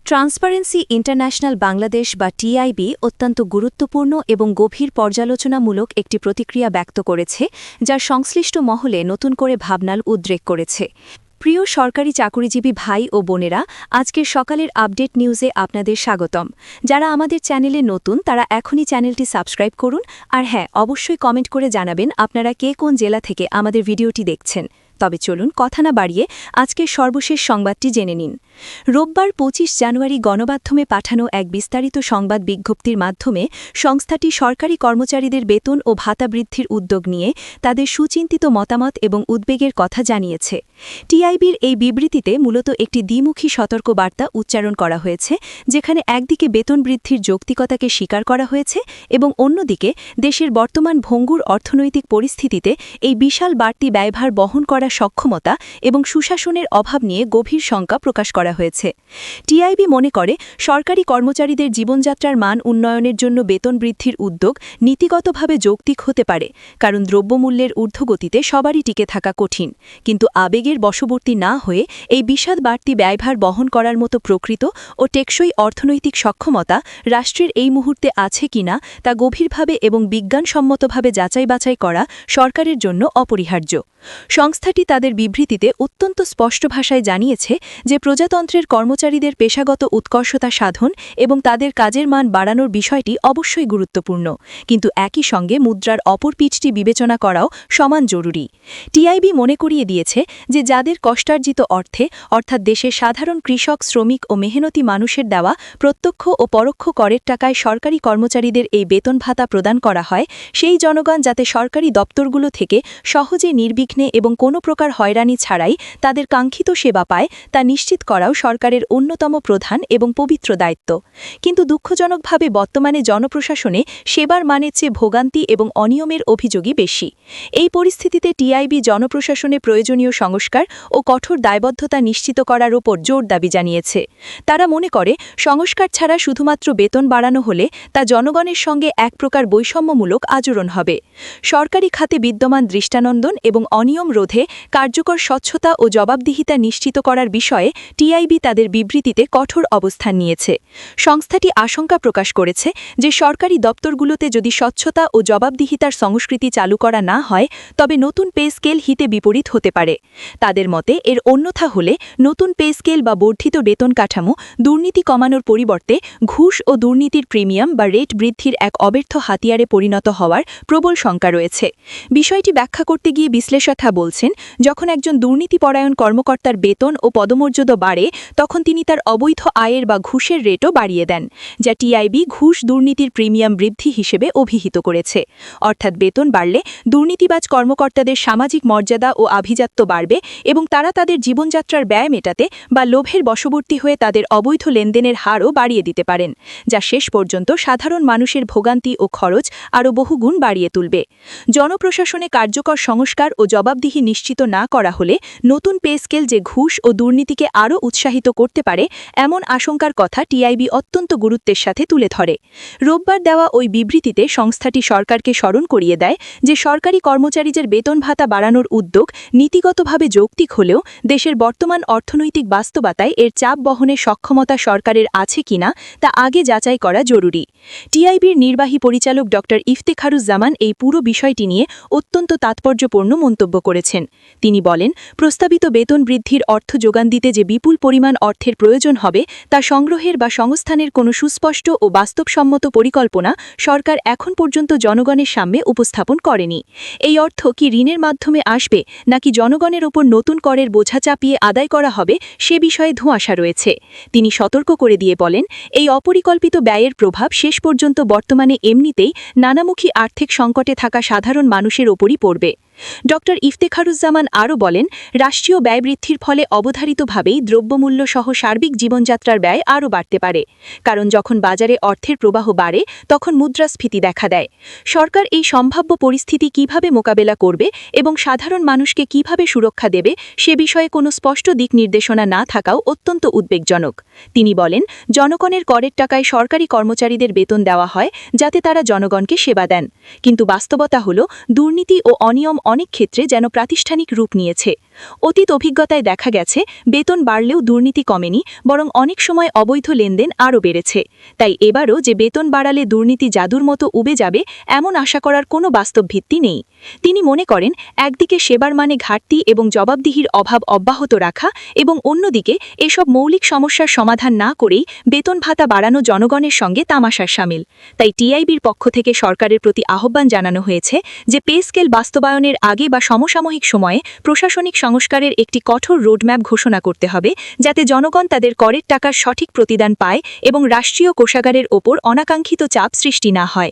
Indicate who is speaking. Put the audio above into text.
Speaker 1: Transparency international Bangladesh বা TIB অত্যন্ত গুরুত্বপূর্ণ এবং গভীর পর্যালোচনামূলক একটি প্রতিক্রিয়া ব্যক্ত করেছে, যার সংশ্লিষ্ট মহলে নতুন করে ভাবনার উদ্রেক করেছে। প্রিয় সরকারি চাকুরিজীবী ভাই ও বোনেরা, আজকের সকালের আপডেট নিউজে আপনাদের স্বাগতম। যারা আমাদের চ্যানেলে নতুন তারা এখনই চ্যানেলটি সাবস্ক্রাইব করুন, আর হ্যাঁ, অবশ্যই কমেন্ট করে জানাবেন আপনারা কে কোন জেলা থেকে আমাদের ভিডিওটি দেখছেন। তবে চলুন কথা না বাড়িয়ে আজকের সর্বশেষ সংবাদটি জেনে নিন। রোববার ২৫ জানুয়ারি গণমাধ্যমে পাঠানো এক বিস্তারিত সংবাদ বিজ্ঞপ্তির মাধ্যমে সংস্থাটি সরকারি কর্মচারীদের বেতন ও ভাতা বৃদ্ধির উদ্যোগ নিয়ে তাদের সুচিন্তিত মতামত এবং উদ্বেগের কথা জানিয়েছে। টিআইবির এই বিবৃতিতে মূলত একটি দ্বিমুখী সতর্কবার্তা উচ্চারণ করা হয়েছে, যেখানে একদিকে বেতন বৃদ্ধির যৌক্তিকতাকে স্বীকার করা হয়েছে এবং অন্যদিকে দেশের বর্তমান ভঙ্গুর অর্থনৈতিক পরিস্থিতিতে এই বিশাল বাড়তি ব্যয়ভার বহন করা সক্ষমতা এবং সুশাসনের অভাব নিয়ে গভীর শঙ্কা প্রকাশ করা হয়েছে। টিআইবি মনে করে সরকারি কর্মচারীদের জীবনযাত্রার মান উন্নয়নের জন্য বেতন বৃদ্ধির উদ্যোগ নীতিগতভাবে যৌক্তিক হতে পারে, কারণ দ্রব্যমূল্যের ঊর্ধ্বগতিতে সবারই টিকে থাকা কঠিন। কিন্তু আবেগের বশবর্তী না হয়ে এই বিশাল বাড়তি ব্যয়ভার বহন করার মতো প্রকৃত ও টেকসই অর্থনৈতিক সক্ষমতা রাষ্ট্রের এই মুহূর্তে আছে কিনা তা গভীরভাবে এবং বিজ্ঞানসম্মতভাবে যাচাই বাছাই করা সরকারের জন্য অপরিহার্য। সংস্থাটি তাদের বিবৃতিতে অত্যন্ত স্পষ্ট ভাষায় জানিয়েছে যে প্রজাতন্ত্রের কর্মচারীদের পেশাগত উৎকর্ষতা সাধন এবং তাদের কাজের মান বাড়ানোর বিষয়টি অবশ্যই গুরুত্বপূর্ণ, কিন্তু একই সঙ্গে মুদ্রার অপর পিঠটি বিবেচনা করাও সমান জরুরি। টিআইবি মনে করিয়ে দিয়েছে যে যাদের কষ্টার্জিত অর্থে, অর্থাৎ দেশের সাধারণ কৃষক, শ্রমিক ও মেহনতি মানুষের দেওয়া প্রত্যক্ষ ও পরোক্ষ করের টাকায় সরকারি কর্মচারীদের এই বেতন ভাতা প্রদান করা হয়, সেই জনগণ যাতে সরকারি দপ্তরগুলো থেকে সহজে নির্বিঘ্নে এবং কোনো প্রকার হয়রানি ছাড়াই তাদের কাঙ্ক্ষিত সেবা পায় তা নিশ্চিত করাও সরকারের অন্যতম প্রধান এবং পবিত্র দায়িত্ব। কিন্তু দুঃখজনকভাবে বর্তমানে জনপ্রশাসনে সেবার মানের চেয়ে ভোগান্তি এবং অনিয়মের অভিযোগই বেশি। এই পরিস্থিতিতে টিআইবি জনপ্রশাসনে প্রয়োজনীয় সংস্কার ও কঠোর দায়বদ্ধতা নিশ্চিত করার ওপর জোর দাবি জানিয়েছে। তারা মনে করে সংস্কার ছাড়া শুধুমাত্র বেতন বাড়ানো হলে তা জনগণের সঙ্গে এক প্রকার বৈষম্যমূলক আচরণ হবে। সরকারি খাতে বিদ্যমান দৃষ্টানন্দন এবং অনিয়ম রোধে কার্যকর স্বচ্ছতা ও জবাবদিহিতা নিশ্চিত করার বিষয়ে টিআইবি তাদের বিবৃতিতে কঠোর অবস্থান নিয়েছে। সংস্থাটি আশঙ্কা প্রকাশ করেছে যে সরকারি দপ্তরগুলোতে যদি স্বচ্ছতা ও জবাবদিহিতার সংস্কৃতি চালু করা না হয়, তবে নতুন পে স্কেল হিতে বিপরীত হতে পারে। তাদের মতে এর অন্যথা হলে নতুন পে স্কেল বা বর্ধিত বেতন কাঠামো দুর্নীতি কমানোর পরিবর্তে ঘুষ ও দুর্নীতির প্রিমিয়াম বা রেট বৃদ্ধির এক অব্যর্থ হাতিয়ারে পরিণত হওয়ার প্রবল শঙ্কা রয়েছে। বিষয়টি ব্যাখ্যা করতে গিয়ে বিশ্লেষকরা বলছেন, যখন একজন দুর্নীতিপরায়ণ কর্মকর্তার বেতন ও পদমর্যাদা বাড়ে, তখন তিনি তার অবৈধ আয়ের বা ঘুষের রেটও বাড়িয়ে দেন, যা টিআইবি ঘুষ দুর্নীতির প্রিমিয়াম বৃদ্ধি হিসেবে অভিহিত করেছে। অর্থাৎ বেতন বাড়লে দুর্নীতিবাজ কর্মকর্তাদের সামাজিক মর্যাদা ও আভিজাত্য বাড়বে এবং তারা তাদের জীবনযাত্রার ব্যয় মেটাতে বা লোভের বশবর্তী হয়ে তাদের অবৈধ লেনদেনের হারও বাড়িয়ে দিতে পারেন, যা শেষ পর্যন্ত সাধারণ মানুষের ভোগান্তি ও খরচ আরও বহুগুণ বাড়িয়ে তুলবে। জনপ্রশাসনে কার্যকর সংস্কার ও জবাবদিহি নিশ্চিত না করা হলে নতুন পে স্কেল যে ঘুষ ও দুর্নীতিকে আরও উৎসাহিত করতে পারে, এমন আশঙ্কার কথা টিআইবি অত্যন্ত গুরুত্বের সাথে তুলে ধরে। রোববার দেওয়া ওই বিবৃতিতে সংস্থাটি সরকারকে স্মরণ করিয়ে দেয় যে সরকারি কর্মচারীদের বেতন ভাতা বাড়ানোর উদ্যোগ নীতিগতভাবে যৌক্তিক হলেও দেশের বর্তমান অর্থনৈতিক বাস্তবতায় এর চাপ বহনের সক্ষমতা সরকারের আছে কিনা তা আগে যাচাই করা জরুরি। টিআইবির নির্বাহী পরিচালক ড ইফতেখারুজ্জামান এই পুরো বিষয়টি নিয়ে অত্যন্ত তাৎপর্যপূর্ণ মন্তব্য করেছেন। তিনি বলেন, প্রস্তাবিত বেতন বৃদ্ধির অর্থ যোগান দিতে যে বিপুল পরিমাণ অর্থের প্রয়োজন হবে তা সংগ্রহের বা সংস্থানের কোনো সুস্পষ্ট ও বাস্তবসম্মত পরিকল্পনা সরকার এখন পর্যন্ত জনগণের সামনে উপস্থাপন করেনি। এই অর্থ কি ঋণের মাধ্যমে আসবে নাকি জনগণের ওপর নতুন করের বোঝা চাপিয়ে আদায় করা হবে সে বিষয়ে ধোঁয়াশা রয়েছে। তিনি সতর্ক করে দিয়ে বলেন, এই অপরিকল্পিত ব্যয়ের প্রভাব শেষ পর্যন্ত বর্তমানে এমনিতেই নানামুখী আর্থিক সংকটে থাকা সাধারণ মানুষের ওপরই পড়বে। ড ইফতেখারুজ্জামান আরও বলেন, রাষ্ট্রীয় ব্যয় বৃদ্ধির ফলে অবধারিতভাবেই দ্রব্যমূল্য সহ সার্বিক জীবনযাত্রার ব্যয় আরও বাড়তে পারে, কারণ যখন বাজারে অর্থের প্রবাহ বাড়ে তখন মুদ্রাস্ফীতি দেখা দেয়। সরকার এই সম্ভাব্য পরিস্থিতি কিভাবে মোকাবেলা করবে এবং সাধারণ মানুষকে কিভাবে সুরক্ষা দেবে সে বিষয়ে কোনো স্পষ্ট দিক নির্দেশনা না থাকাও অত্যন্ত উদ্বেগজনক। তিনি বলেন, জনগণের করের টাকায় সরকারি কর্মচারীদের বেতন দেওয়া হয় যাতে তারা জনগণকে সেবা দেন, কিন্তু বাস্তবতা হল দুর্নীতি ও অনিয়ম অনেক ক্ষেত্রে যেন প্রাতিষ্ঠানিক রূপ নিয়েছে।
Speaker 2: অতীত অভিজ্ঞতায় দেখা গেছে বেতন বাড়লেও দুর্নীতি কমেনি, বরং অনেক সময় অবৈধ লেনদেন আরও বেড়েছে। তাই এবারও যে বেতন বাড়ালে দুর্নীতি জাদুর মতো উবে যাবে এমন আশা করার কোনো বাস্তব ভিত্তি নেই। তিনি মনে করেন, একদিকে সেবার মানে ঘাটতি এবং জবাবদিহির অভাব অব্যাহত রাখা এবং অন্যদিকে এসব মৌলিক সমস্যার সমাধান না করেই বেতন ভাতা বাড়ানো জনগণের সঙ্গে তামাশার শামিল। তাই টিআইবির পক্ষ থেকে সরকারের প্রতি আহ্বান জানানো হয়েছে যে পে স্কেল বাস্তবায়নের আগে বা সমসাময়িক সময়ে প্রশাসনিক সংস্কারের একটি কঠোর রোডম্যাপ ঘোষণা করতে হবে, যাতে জনগণ তাদের করের টাকার সঠিক প্রতিদান পায় এবং রাষ্ট্রীয় কোষাগারের ওপর অনাকাঙ্ক্ষিত চাপ সৃষ্টি না হয়।